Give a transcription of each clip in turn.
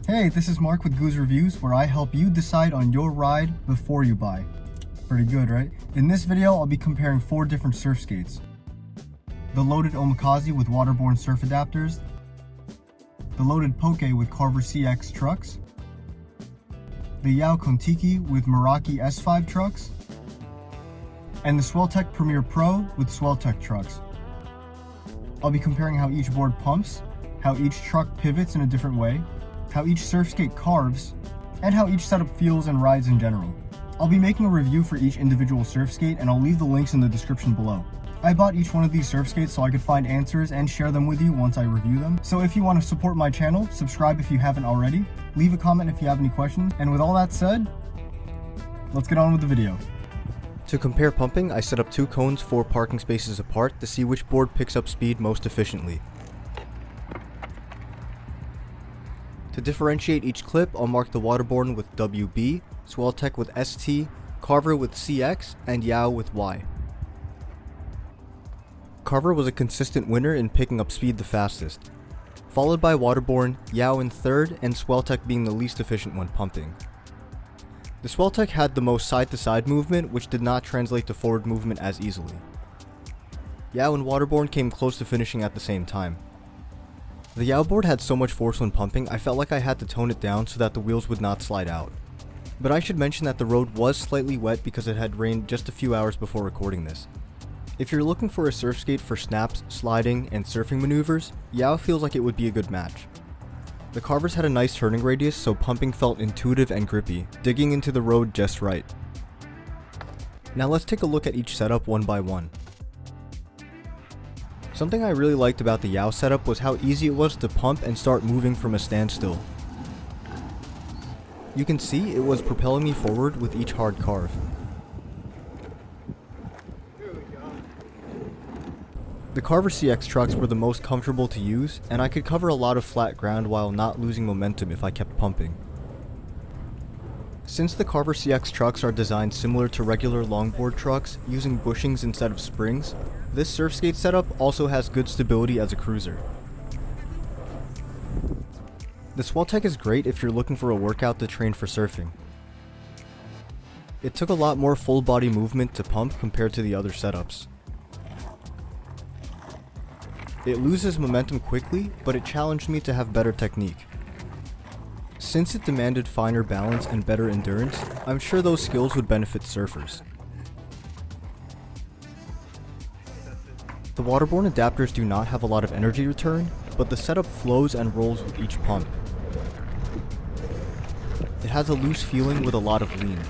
Hey, this is Mark with Gooz Reviews, where I help you decide on your ride before you buy. Pretty good, right? In this video, I'll be comparing 4 different surf skates. The loaded Omikaze with Waterborne Surf Adapters, the loaded Poke with Carver CX trucks, the YOW Meraki with Meraki S5 trucks, and the Swelltech Premier Pro with Swelltech trucks. I'll be comparing how each board pumps, how each truck pivots in a different way, how each surf skate carves, and how each setup feels and rides in general. I'll be making a review for each individual surf skate, and I'll leave the links in the description below. I bought each one of these surf skates so I could find answers and share them with you once I review them. So if you want to support my channel, subscribe if you haven't already, leave a comment if you have any questions, and with all that said, let's get on with the video. To compare pumping, I set up 2 cones 4 parking spaces apart to see which board picks up speed most efficiently. To differentiate each clip, I'll mark the Waterborne with WB, Swelltech with ST, Carver with CX, and YOW with Y. Carver was a consistent winner in picking up speed the fastest, followed by Waterborne, YOW in third, and Swelltech being the least efficient when pumping. The Swelltech had the most side-to-side movement, which did not translate to forward movement as easily. YOW and Waterborne came close to finishing at the same time. The YOW board had so much force when pumping, I felt like I had to tone it down so that the wheels would not slide out. But I should mention that the road was slightly wet because it had rained just a few hours before recording this. If you're looking for a surf skate for snaps, sliding, and surfing maneuvers, YOW feels like it would be a good match. The Carvers had a nice turning radius, so pumping felt intuitive and grippy, digging into the road just right. Now let's take a look at each setup one by one. Something I really liked about the YOW setup was how easy it was to pump and start moving from a standstill. You can see it was propelling me forward with each hard carve. The Carver CX trucks were the most comfortable to use, and I could cover a lot of flat ground while not losing momentum if I kept pumping. Since the Carver CX trucks are designed similar to regular longboard trucks, using bushings instead of springs, this surf skate setup also has good stability as a cruiser. The Swelltech is great if you're looking for a workout to train for surfing. It took a lot more full body movement to pump compared to the other setups. It loses momentum quickly, but it challenged me to have better technique. Since it demanded finer balance and better endurance, I'm sure those skills would benefit surfers. The Waterborne adapters do not have a lot of energy return, but the setup flows and rolls with each pump. It has a loose feeling with a lot of lean.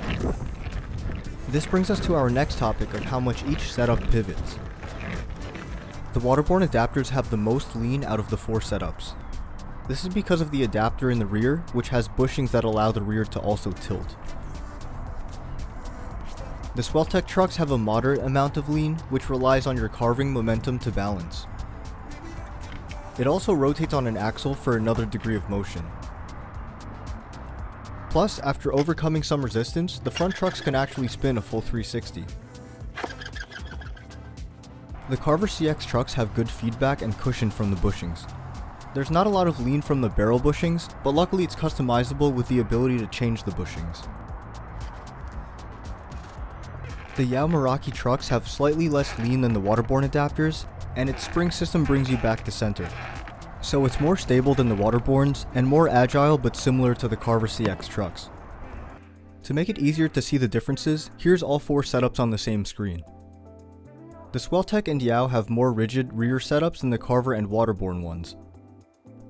This brings us to our next topic of how much each setup pivots. The Waterborne adapters have the most lean out of the 4 setups. This is because of the adapter in the rear, which has bushings that allow the rear to also tilt. The Swelltech trucks have a moderate amount of lean, which relies on your carving momentum to balance. It also rotates on an axle for another degree of motion. Plus, after overcoming some resistance, the front trucks can actually spin a full 360. The Carver CX trucks have good feedback and cushion from the bushings. There's not a lot of lean from the barrel bushings, but luckily it's customizable with the ability to change the bushings. The YOW Meraki trucks have slightly less lean than the Waterborne adapters, and its spring system brings you back to center. So it's more stable than the Waterbornes, and more agile but similar to the Carver CX trucks. To make it easier to see the differences, here's all 4 setups on the same screen. The Swelltech and YOW have more rigid rear setups than the Carver and Waterborne ones.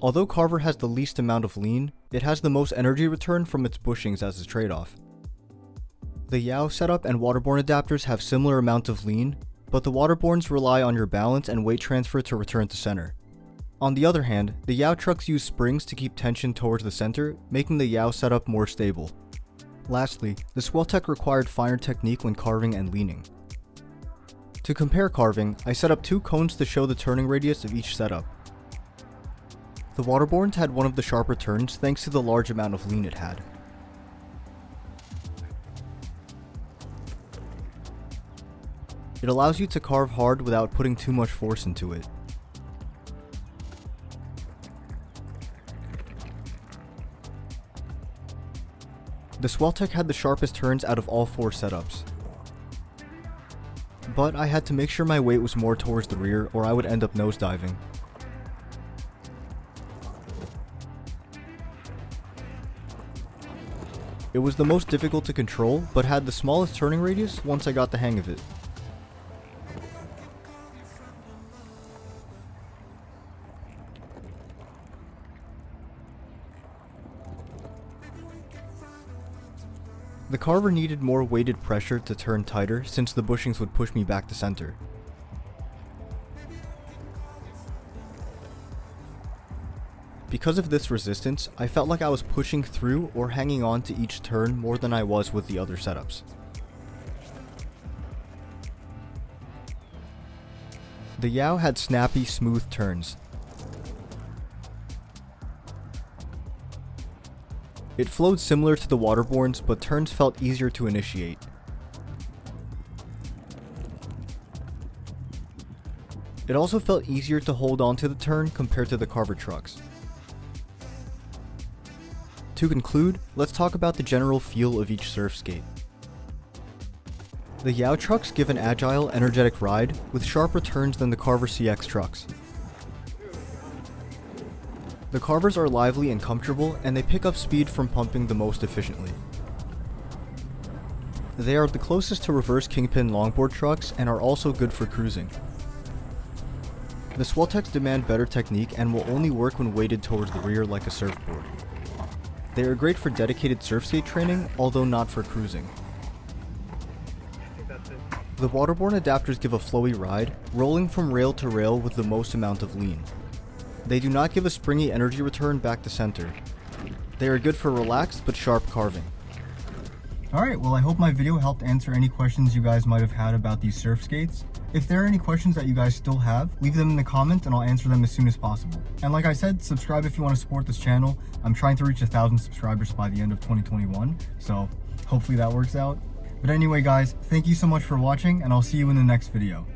Although Carver has the least amount of lean, it has the most energy return from its bushings as a trade-off. The YOW setup and Waterborne adapters have similar amount of lean, but the Waterbornes rely on your balance and weight transfer to return to center. On the other hand, the YOW trucks use springs to keep tension towards the center, making the YOW setup more stable. Lastly, the Swelltech required finer technique when carving and leaning. To compare carving, I set up 2 cones to show the turning radius of each setup. The Waterbornes had one of the sharper turns thanks to the large amount of lean it had. It allows you to carve hard without putting too much force into it. The Swelltech had the sharpest turns out of all 4 setups, but I had to make sure my weight was more towards the rear or I would end up nosediving. It was the most difficult to control, but had the smallest turning radius once I got the hang of it. The Carver needed more weighted pressure to turn tighter since the bushings would push me back to center. Because of this resistance, I felt like I was pushing through or hanging on to each turn more than I was with the other setups. The YOW had snappy, smooth turns. It flowed similar to the Waterborne's, but turns felt easier to initiate. It also felt easier to hold on to the turn compared to the Carver trucks. To conclude, let's talk about the general feel of each Surfskate. The YOW trucks give an agile, energetic ride with sharper turns than the Carver CX trucks. The Carvers are lively and comfortable, and they pick up speed from pumping the most efficiently. They are the closest to reverse kingpin longboard trucks and are also good for cruising. The Swelltechs demand better technique and will only work when weighted towards the rear like a surfboard. They are great for dedicated surfskate training, although not for cruising. The Waterborne adapters give a flowy ride, rolling from rail to rail with the most amount of lean. They do not give a springy energy return back to center. They are good for relaxed but sharp carving. Alright, well I hope my video helped answer any questions you guys might have had about these surf skates. If there are any questions that you guys still have, leave them in the comments and I'll answer them as soon as possible. And like I said, subscribe if you want to support this channel. I'm trying to reach 1,000 subscribers by the end of 2021, so hopefully that works out. But anyway guys, thank you so much for watching and I'll see you in the next video.